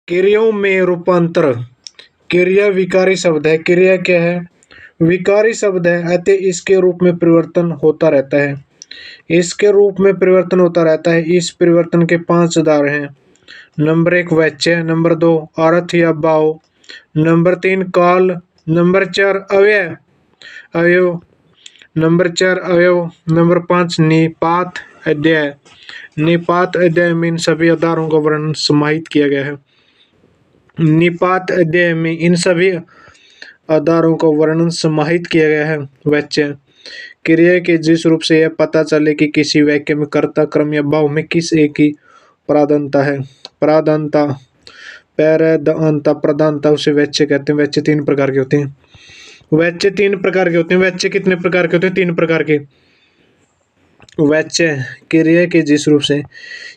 क्रियाओं में रूपांतर। क्रिया विकारी शब्द है। क्रिया क्या है? विकारी शब्द है, अतः इसके रूप में परिवर्तन होता रहता है। इसके रूप में परिवर्तन होता रहता है। इस परिवर्तन के 5 आधार हैं। नंबर 1 वाच्य, नंबर 2 अर्थ या भाव, नंबर 3 काल, नंबर 4 अवयव, नंबर 4 अवयव, नंबर 5 निपात अध्याय। निपात अध्याय में इन सभी आधारों का वर्णन समाहित किया गया है। निपात अध्याय में इन सभी आधारों का वर्णन समाहित किया गया है। वाच्य क्रिया के जिस रूप से यह पता चले कि किसी वाक्य में कर्ता, कर्म या भाव में किस एक की प्राधान्यता है। प्राधान्यता, पैरदानता, प्रधानता उसे वाच्य कहते हैं। वाच्य 3 प्रकार के होते हैं। वाच्य 3 प्रकार के होते हैं। वाच्य कितने प्रकार के होते हैं? 3 प्रकार के। वाच्य क्रिया के जिस रूप से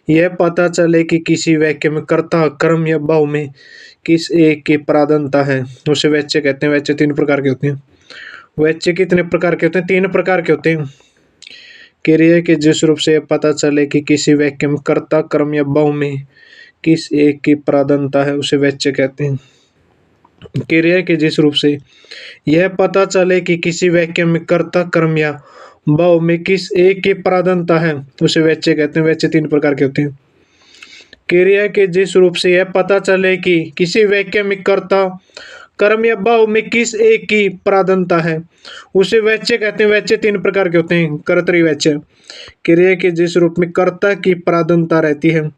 यह पता चले कि किसी वाक्य में कर्ता, कर्म या भाव में किस एक की प्राधान्यता है, उसे वाच्य कहते हैं। वाच्य 3 प्रकार के होते हैं। वाच्य कितने प्रकार के होते हैं? 3 प्रकार के होते हैं। क्रिया के जिस रूप से यह पता चले कि किसी वाक्य में कर्ता, कर्म या भाव में किस एक की प्राधान्यता है, उसे वाच्य कहते हैं। क्रिया के जिस रूप से यह पता चले कि किसी वाक्य में कर्ता, कर्म या भाव में किस एक की प्राधान्यता है, उसे वाच्य कहते हैं। वाच्य 3 प्रकार के होते हैं। क्रिया के जिस रूप से यह पता चले कि किसी वाक्य में कर्ता, कर्म या भाव में किस एक की प्राधान्यता है, उसे वाच्य कहते हैं। वाच्य 3 प्रकार के होते हैं। कर्तृवाच्य क्रिया के जिस रूप में कर्ता की प्राधान्यता रहती है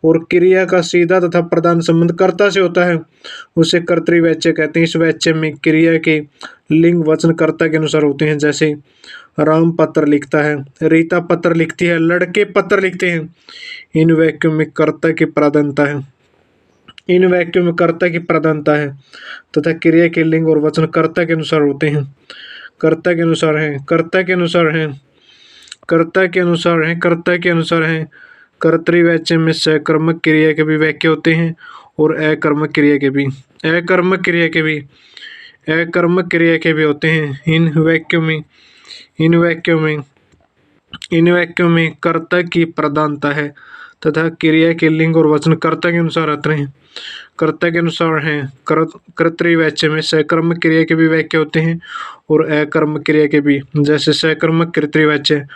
और क्रिया का सीधा तथा प्रधान संबंध कर्ता से होता है, उसे कर्तृवाच्य कहते हैं। इस वाच्य में क्रिया के लिंग वचन कर्ता के अनुसार होते हैं। जैसे राम पत्र लिखता है, रीता पत्र लिखती है, लड़के पत्र लिखते हैं। इन वाक्यों में कर्ता की प्राधान्यता है। इन वाक्यों में कर्ता की प्रधानता है तथा क्रिया के लिंग और वचन कर्ता के अनुसार होते हैं। कर्ता के अनुसार है, कर्ता के अनुसार है, कर्ता के अनुसार है, कर्ता के अनुसार है। कर्तृवाच्य में सकर्मक क्रिया के भी वाक्य होते हैं और अकर्मक क्रिया के भी, अकर्मक क्रिया के भी, अकर्मक क्रिया के भी होते हैं। इन वाक्यों में इन वाक्यों में इन वाक्यों में कर्ता की प्रधानता है तथा क्रिया के लिंग और वचन कर्ता के अनुसार आते हैं। कर्ता के अनुसार हैं। कर्तृवाच्य में सकर्मक क्रिया के भी वाक्य होते हैं और अकर्मक क्रिया के भी। जैसे सकर्मक कर्तृवाच्य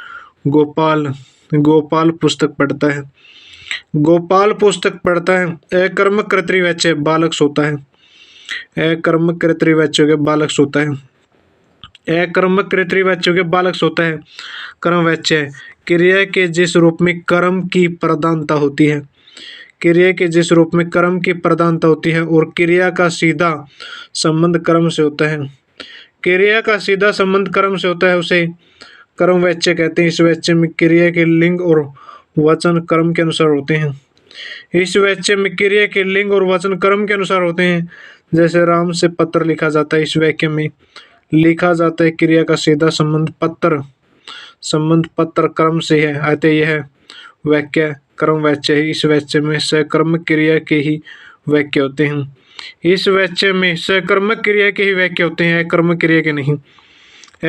गोपाल, गोपाल पुस्तक पढ़ता है, गोपाल पुस्तक पढ़ता है। अकर्मक कर्तृवाच्य बालक सोता है, अकर्मक कर्तृवाच्य के बालक सोता है। अकर्मक कर्तृवाच्य के बालक सोता है। कर्मवाच्य क्रिया के जिस रूप में कर्म की प्रधानता होती है, क्रिया के जिस रूप में कर्म की प्रधानता होती है और क्रिया का सीधा संबंध कर्म से होता है, क्रिया का सीधा संबंध कर्म से होता है, उसे कर्मवाच्य कहते हैं। इस वाच्य में क्रिया के लिंग और वचन कर्म के अनुसार होते हैं। इस वाच्य में क्रिया के लिंग और वचन कर्म के अनुसार होते हैं। जैसे राम से पत्र लिखा जाता है, इस वाक्य में लिखा जाता है क्रिया का सीधा संबंध पत्र कर्म से है, अतः यह वाक्य कर्म वाच्य है। इस वाच्य में सकर्मक क्रिया के ही वाक्य होते हैं। इस वाच्य में सकर्मक क्रिया के ही वाक्य होते हैं, अकर्मक क्रिया के नहीं,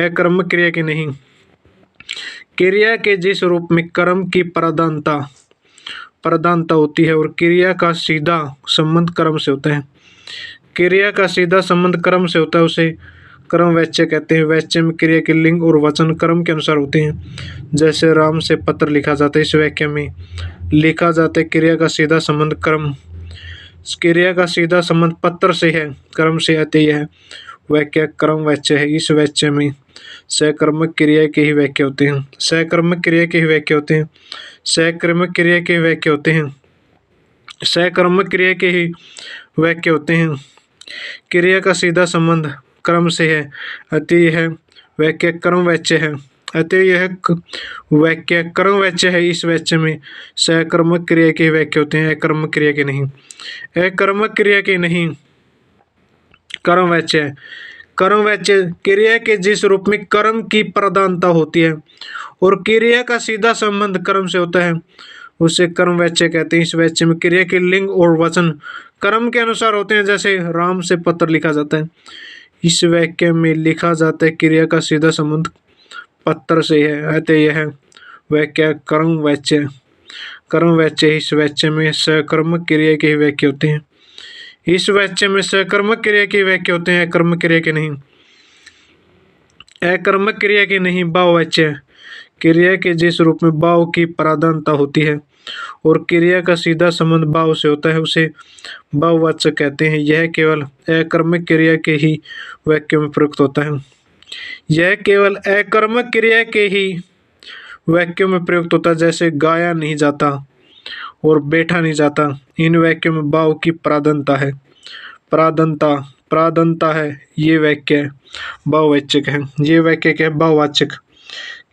अकर्मक क्रिया के नहीं। क्रिया के जिस रूप में कर्म की प्रधानता होती है और क्रिया का सीधा संबंध कर्म से होता है, क्रिया का सीधा संबंध कर्म से होता है, उसे कर्मवाच्य कहते हैं। वाच्य में क्रिया के लिंग और वचन कर्म के अनुसार होते हैं। जैसे राम से पत्र लिखा जाता है, इस वाक्य में लिखा जाता है क्रिया का सीधा संबंध कर्म, क्रिया का सीधा संबंध पत्र से है, कर्म से, अतः यह वाक्य कर्मवाच्य है। इस वाच्य में सकर्मक क्रिया के ही वाक्य होते हैं, सकर्मक क्रिया के ही वाक्य होते हैं, सकर्मक क्रिया के वाक्य होते हैं, सकर्मक क्रिया के ही वाक्य होते हैं। क्रिया का सीधा संबंध कर्म से है, अतः यह वाक्य कर्मवाच्य है, अतः यह वाक्य कर्मवाच्य है। इस वाच्य में सकर्मक क्रिया के वाक्य होते हैं, अकर्मक क्रिया के नहीं, अकर्मक क्रिया के नहीं। कर्मवाच्य कर्मवाच्य क्रिया के जिस रूप में कर्म की प्रधानता होती है और क्रिया का सीधा संबंध कर्म से होता है, उसे कर्मवाच्य कहते हैं। इस वाच्य में क्रिया के लिंग और वचन कर्म के अनुसार होते हैं। जैसे राम से पत्र लिखा जाता है, इस वाक्य में लिखा जाता है क्रिया का सीधा संबंध पत्र से है, अतः यह वाक्य कर्मवाच्य। इस वाच्य में सकर्मक क्रिया के वाक्य होते हैं। इस वाच्य में सकर्मक क्रिया के वाक्य होते हैं, अकर्मक क्रिया के नहीं। अकर्मक क्रिया के नहीं भाववाच्य, क्रिया के जिस रूप में भाव की प्राधान्यता होती है और क्रिया का सीधा संबंध भाव से होता है उसे भाववाचक कहते हैं। यह केवल अकर्मक क्रिया के ही वाक्य में प्रयुक्त होता है। यह केवल अकर्मक क्रिया के ही वाक्यों में प्रयुक्त होता है, जैसे गाया नहीं जाता और बैठा नहीं जाता। इन वाक्यों में भाव की प्राधान्यता है, प्राधान्यता है। ये वाक्य भाववाचक है। ये वाक्य क्या है? भाववाचक।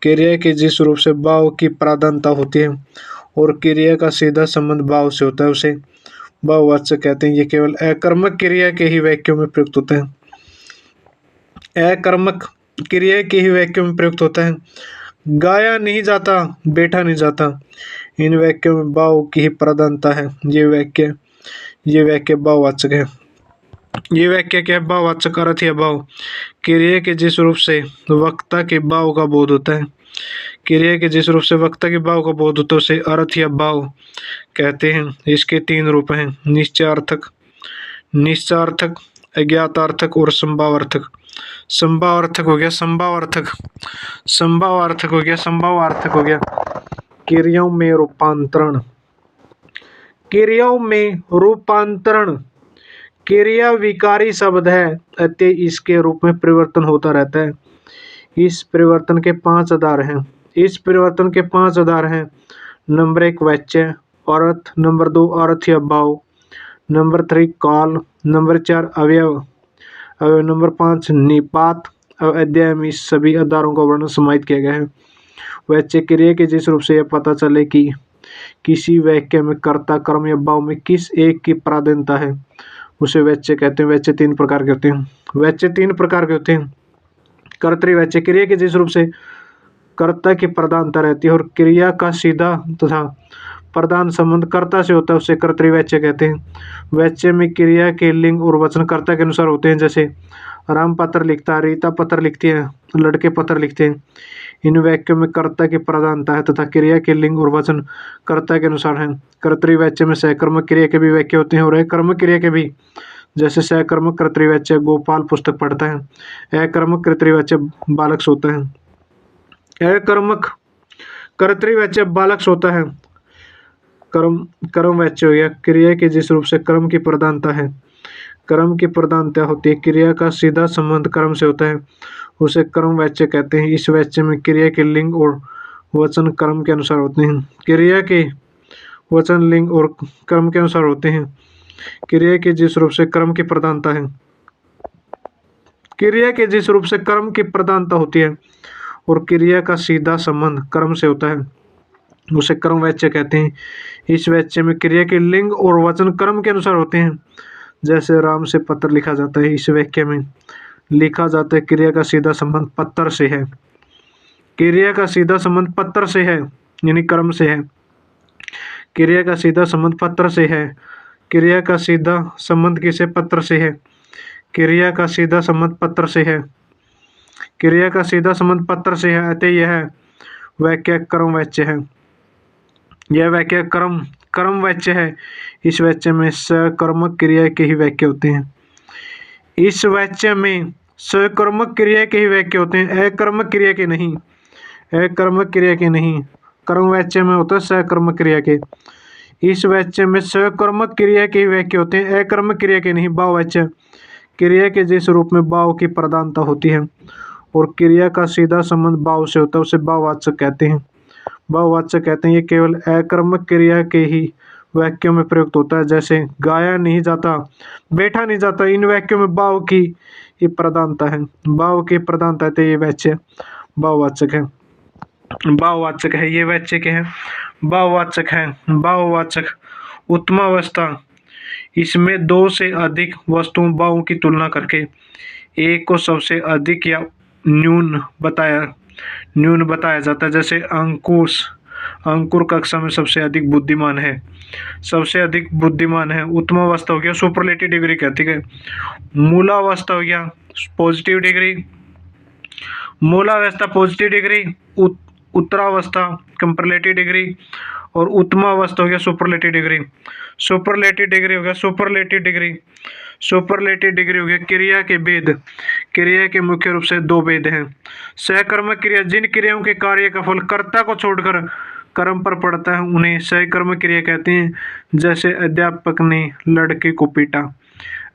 क्रिया के जिस रूप से भाव की प्राधान्यता होती है और क्रिया का सीधा संबंध भाव से होता है उसे भाववाचक कहते हैं। ये केवल अकर्मक क्रिया के ही वाक्यों में प्रयुक्त होते हैं। अकर्मक क्रिया के ही वाक्यों में प्रयुक्त होता है। गाया नहीं जाता, बैठा नहीं जाता। इन वाक्यों में भाव की ही प्राधान्यता है। ये वाक्य भाववाचक है। ये वाक्य क्या है? भाववाचक। अर्थ या भाव, क्रिया के जिस रूप से वक्ता के भाव का बोध होता है, क्रिया के जिस रूप से वक्ता के भाव का बोध होता है उसे अर्थ या भाव कहते हैं। इसके 3 रूप हैं: निश्चयार्थक, अज्ञातार्थक और संभावार्थक। संभावार्थक हो गया क्रियाओं में रूपांतरण। क्रिया विकारी शब्द है, अतः इसके रूप में परिवर्तन होता रहता है। इस परिवर्तन के 5 आधार हैं। नंबर 1 वाच्य, अर्थ। नंबर 2 अर्थ या भाव। नंबर 3 काल। नंबर 4 अवयव। नंबर 5 निपात। अध्याय में इस सभी आधारों का वर्णन समाहित किया गया है। वाच्य क्रिया के जिस रूप से यह पता चले कि किसी वाक्य में कर्ता, कर्म या भाव में किस एक की प्राधान्यता है उसे वाच्य कहते हैं। वाच्य 3 प्रकार के होते हैं। कर्तृवाच्य, क्रिया के जिस रूप से कर्ता की प्रधानता रहती है और क्रिया का सीधा तथा प्रधान संबंध कर्ता से होता है उसे कर्तृवाच्य कहते हैं। वाच्य में क्रिया के लिंग और वचन कर्ता के अनुसार होते हैं, जैसे राम पत्र लिखता है, रीता पत्र लिखती है, लड़के पत्र लिखते हैं। इन वाक्यों में कर्ता की प्रधानता है तथा क्रिया के लिंग और वचन कर्ता के अनुसार है। कर्तृवाच्य में सकर्मक क्रिया के भी वाक्य होते हैं और अकर्मक क्रिया के भी, जैसे सकर्मक कर्तृवाच्य गोपाल पुस्तक पढ़ता है। अकर्मक कर्तृवाच्य बालक सोता है। अकर्मक कर्तृवाच्य बालक सोता है। कर्म वाच्य हो गया क्रिया के जिस रूप से कर्म की प्रधानता है, कर्म की प्रधानता होती है, क्रिया का सीधा संबंध कर्म से होता है उसे कर्म वाच्य कहते हैं। इस वाच्य में क्रिया के लिंग और वचन कर्म के अनुसार होते हैं। क्रिया के वचन लिंग और कर्म के अनुसार होते हैं। क्रिया के जिस रूप से कर्म की प्रधानता है, क्रिया के जिस रूप से कर्म की प्रधानता होती है और क्रिया का सीधा संबंध कर्म से होता है उसे कर्म वाच्य कहते हैं। इस वाच्य में क्रिया के लिंग और वचन कर्म के अनुसार होते हैं, जैसे राम से पत्र लिखा जाता है। इस वाक्य में लिखा जाता है क्रिया का सीधा संबंध पत्र से है। क्रिया का सीधा संबंध पत्र से है, यानी कर्म से है। क्रिया का सीधा संबंध पत्र से है। क्रिया का सीधा संबंध किसे? पत्र से है। क्रिया का सीधा संबंध पत्र से है। क्रिया का सीधा संबंध पत्र से है, अतः यह वाक्य कर्म वाच्य है। यह वाक्य कर्म वाच्य है। इस वाच्य में सकर्मक क्रिया के ही वाक्य होते हैं। इस वाच्य में सकर्मक क्रिया के ही वाक्य होते हैं, अकर्मक क्रिया के नहीं। अकर्मक क्रिया के नहीं। कर्म वाच्य में होता है सकर्मक क्रिया के। इस वाच्य में सकर्मक क्रिया के ही वाक्य होते हैं, अकर्मक क्रिया के नहीं। भाववाच्य, क्रिया के जिस रूप में भाव की प्रधानता होती है और क्रिया का सीधा संबंध भाव से होता है उसे भाववाचक कहते हैं। भाववाचक कहते हैं। ये केवल अकर्मक क्रिया के ही वाक्यों में प्रयुक्त होता है, जैसे गाया नहीं जाता, बैठा नहीं जाता। इन वाक्यों में भाव की ये प्रधानता है। भाव की प्रधानता है तो ये वाच्य भाववाचक है। भाववाचक है। ये वाच्य क्या है? भाववाचक है। भाववाचक उत्तमावस्था, इसमें 2 से अधिक वस्तुओं भावों की तुलना करके एक को सबसे अधिक या न्यून बताया जाता है। जैसे अंकुर कक्षा में सबसे अधिक बुद्धिमान है, उत्तमावस्था हो गया सुपरलेटिव डिग्री कहती है। मूलावस्था हो गया पॉजिटिव डिग्री, मूलावस्था पॉजिटिव डिग्री, उत्तरावस्था कंपरलेटिव डिग्री और उत्तमावस्था हो गया सुपरलेटिव डिग्री। सुपरलेटिव डिग्री हो गया सुपरलेटिव डिग्री। सुपरलेटिव डिग्री हो गया क्रिया के भेद। क्रिया के मुख्य रूप से दो भेद हैं। सहकर्मक क्रिया, जिन क्रियाओं के कार्य का फल कर्ता को छोड़कर कर्म पर पड़ता है उन्हें सहकर्मक क्रिया कहते हैं। जैसे अध्यापक ने लड़के को पीटा।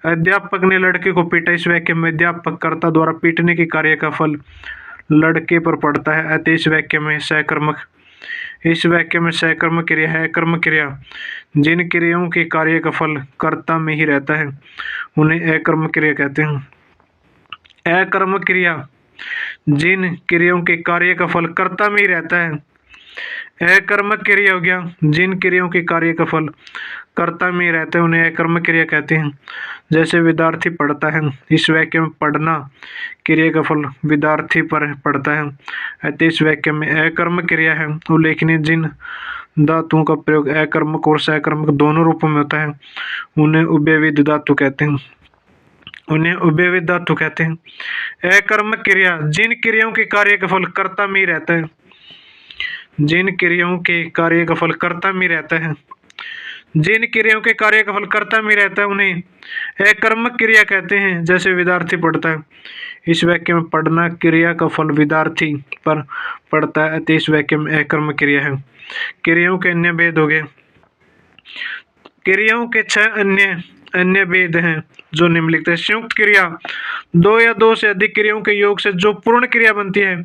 अध्यापक ने लड़के को पीटा, इस वाक्य में अध्यापक कर्ता द्वारा पीटने के कार्य का फल लड़के पर पड़ता है, अतः इस वाक्य में सहकर्मक क्रिया है। कर्मक क्रिया, जिन क्रियाओं के कार्य का फल कर्ता में ही रहता है उन्हें अकर्मक क्रिया कहते हैं। अकर्मक क्रिया, जिन क्रियाओं के कार्य का फल कर्ता में ही रहता है। अकर्मक क्रिया हो गया जिन क्रियाओं के कार्य का फल कर्ता में ही रहते हैं उन्हें अकर्मक क्रिया कहते हैं। जैसे विद्यार्थी पढ़ता है, इस वाक्य में पढ़ना क्रिया का फल विद्यार्थी पर पड़ता है, अतः इस वाक्य में अकर्मक क्रिया है। उल्लेखनीय, जिन धातुओं का प्रयोग अकर्मक और सकर्मक दोनों रूपों में होता है उन्हें उभयविध धातु कहते हैं। उन्हें उभयविध धातु कहते हैं। अकर्मक क्रिया, जिन क्रियाओं के कार्य का फल कर्ता में ही रहता है। जिन क्रियाओं के कार्य का फल कर्ता में रहता है। जिन क्रियाओं के कार्य का फल कर्ता में रहता है उन्हें अकर्मक क्रिया कहते हैं। जैसे विद्यार्थी पढ़ता है, इस वाक्य में पढ़ना क्रिया का फल विद्यार्थी पर पड़ता है, अतः इस वाक्य में अकर्मक क्रिया है। क्रियाओं के अन्य भेद हो गए। क्रियाओं के 6 अन्य भेद हैं जो निम्नलिखित है। संयुक्त क्रिया, 2 या 2 से अधिक क्रियाओं के योग से जो पूर्ण क्रिया बनती है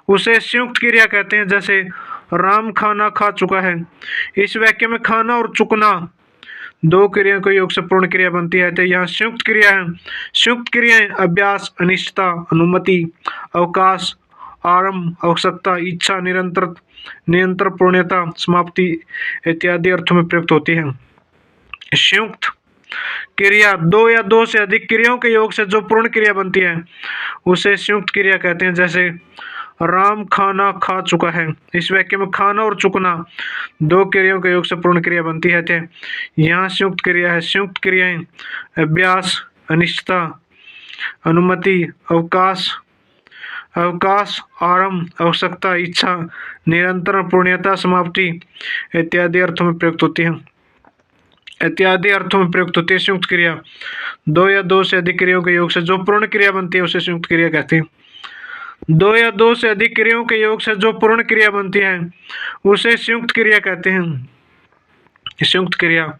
उसे संयुक्त क्रिया कहते हैं। जैसे राम खाना खा चुका है, इस वाक्य में खाना और चुकना 2 क्रियाओं के योग से पूर्ण क्रिया बनती है, तो यहाँ संयुक्त क्रिया है। संयुक्त क्रियाएं अभ्यास, अनिश्चितता, अनुमति, अवकाश, आरंभ, आवश्यकता, इच्छा, निरंतर, पूर्णता, समाप्ति इत्यादि अर्थों में प्रयुक्त होती है। संयुक्त क्रिया, 2 या 2 से अधिक क्रियाओं के योग से जो पूर्ण क्रिया बनती है उसे संयुक्त क्रिया कहते हैं। जैसे राम खाना खा चुका है, इस वाक्य में खाना और चुकना 2 क्रियाओं के योग से पूर्ण क्रिया बनती है, थे यहाँ संयुक्त क्रिया है। संयुक्त क्रियाएं अभ्यास, अनिश्चितता, अनुमति, अवकाश, आरंभ, आवश्यकता, इच्छा, निरंतर, पूर्णता, समाप्ति इत्यादि अर्थों में प्रयुक्त होती है। संयुक्त क्रिया, 2 या 2 से अधिक क्रियाओं के योग से जो पूर्ण क्रिया बनती है उसे संयुक्त क्रिया कहते हैं। 2 या 2 से अधिक क्रियाओं के योग से जो पूर्ण क्रिया बनती है उसे संयुक्त क्रिया कहते हैं। संयुक्त क्रिया,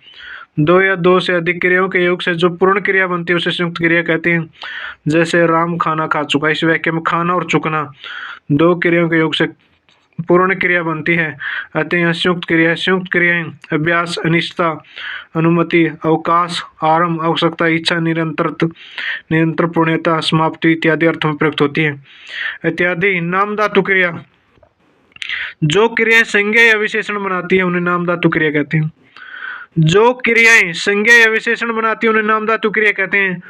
2 या 2 से अधिक क्रियाओं के योग से जो पूर्ण क्रिया बनती है उसे संयुक्त क्रिया कहते हैं। जैसे राम खाना खा चुका, इस वाक्य में खाना और चुकना 2 क्रियाओं के योग से पूर्ण क्रिया बनती है, अतः यह संयुक्त क्रिया है। संयुक्त क्रियाएं अभ्यास, अनिश्चितता, अनुमति, अवकाश, आरंभ, आवश्यकता, इच्छा, निरंतर, पूर्णता, समाप्ति इत्यादि अर्थों में प्रयुक्त होती है। इत्यादि नाम धातु क्रिया, जो क्रियाएं संज्ञा या विशेषण बनाती है उन्हें नाम धातु क्रिया कहते हैं। जो क्रियाएं संज्ञा या विशेषण बनाती है उन्हें नाम धातु क्रिया कहते हैं।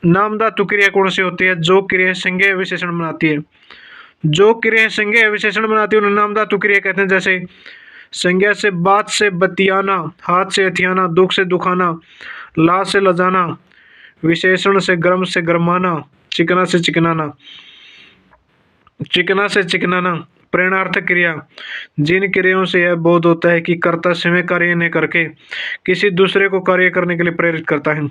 नाम धातु क्रिया कौन सी होती है? जो क्रियाएं संज्ञा या विशेषण बनाती है। जो क्रियाएं संज्ञा या विशेषण बनाती है उन्हें नाम धातु क्रिया कहते हैं। जैसे संज्ञा से बात से बतियाना, हाथ से हथियाना, दुख से दुखाना, ला से लजाना, विशेषण से गर्म से गरमाना, चिकना से चिकनाना। प्रेरणार्थक क्रिया, जिन क्रियाओं से यह बोध होता है कि कर्ता स्वयं कार्य न करके किसी दूसरे को कार्य करने के लिए प्रेरित करता है।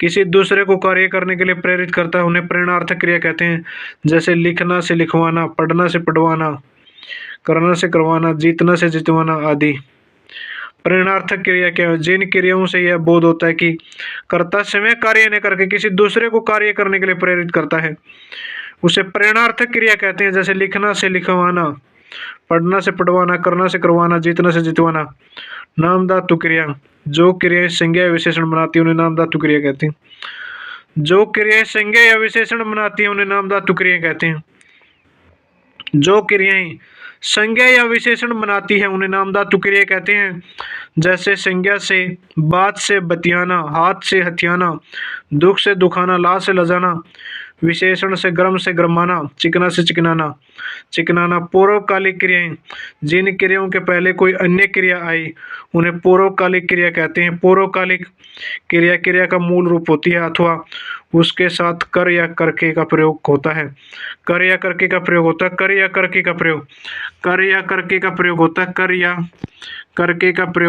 किसी दूसरे को कार्य करने के लिए प्रेरित करता है उन्हें प्रेरणार्थक क्रिया कहते हैं। जैसे लिखना से लिखवाना, पढ़ना से पढ़वाना, करना से करवाना, जीतना से जितवाना आदि। प्रेरणार्थक क्रिया क्या है? जिन क्रियाओं से यह बोध होता है कि कर्ता स्वयं कार्य न करके किसी दूसरे को कार्य करने के लिए प्रेरित करता है उसे प्रेरणार्थक क्रिया कहते हैं। जैसे लिखना से लिखवाना, पढ़ना से पढ़वाना, करना से करवाना, जीतना से जितवाना। नाम धातु क्रिया, जो क्रियाएं संज्ञा या विशेषण बनाती है उन्हें नाम धातु क्रिया कहते हैं। जो क्रियाएं संज्ञा या विशेषण बनाती है उन्हें नाम धातु क्रिया कहते हैं। जो क्रियाएं संज्ञा या विशेषण बनाती है उन्हें नाम धातु क्रिया कहते हैं। जैसे संज्ञा से बात से बतियाना, हाथ से हथियाना, दुख से दुखाना, ला से लजाना, विशेषण से गरमाना, चिकना से चिकनाना। चिकनाना पूर्वकालिक क्रियाएं, जिन क्रियाओं के पहले कोई अन्य क्रिया आई उन्हें पूर्वकालिक क्रिया कहते हैं। पूर्वकालिक क्रिया क्रिया का मूल रूप होती है अथवा उसके साथ कर या करके का प्रयोग होता है। कर या करके का प्रयोग होता है। कर या करके का प्रयोग, कर या करके का प्रयोग होता है। कर या करके का प्रयोग